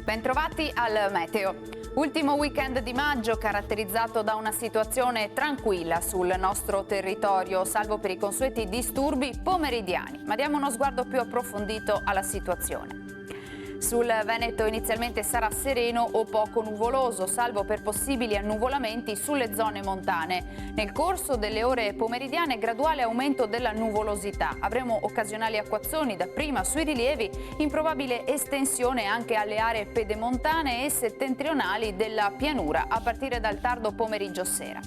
Bentrovati al Meteo. Ultimo weekend di maggio caratterizzato da una situazione tranquilla sul nostro territorio, salvo per i consueti disturbi pomeridiani. Ma diamo uno sguardo più approfondito alla situazione. Sul Veneto inizialmente sarà sereno o poco nuvoloso, salvo per possibili annuvolamenti sulle zone montane. Nel corso delle ore pomeridiane graduale aumento della nuvolosità. Avremo occasionali acquazzoni dapprima sui rilievi, in probabile estensione anche alle aree pedemontane e settentrionali della pianura a partire dal tardo pomeriggio sera.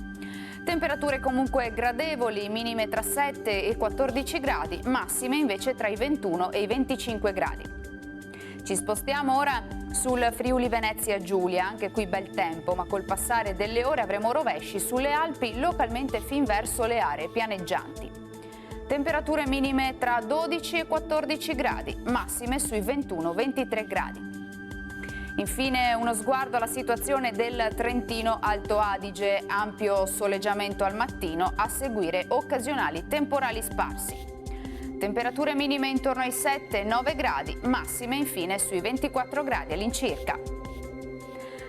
Temperature comunque gradevoli, minime tra 7 e 14 gradi, massime invece tra i 21 e i 25 gradi. Ci spostiamo ora sul Friuli Venezia Giulia, anche qui bel tempo, ma col passare delle ore avremo rovesci sulle Alpi, localmente fin verso le aree pianeggianti. Temperature minime tra 12 e 14 gradi, massime sui 21-23 gradi. Infine uno sguardo alla situazione del Trentino Alto Adige, ampio soleggiamento al mattino, a seguire occasionali temporali sparsi. Temperature minime intorno ai 7-9 gradi, massime infine sui 24 gradi all'incirca.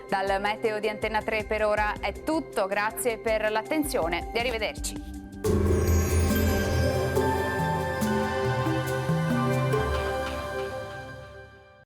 Dal Meteo di Antenna 3 per ora è tutto, grazie per l'attenzione e arrivederci.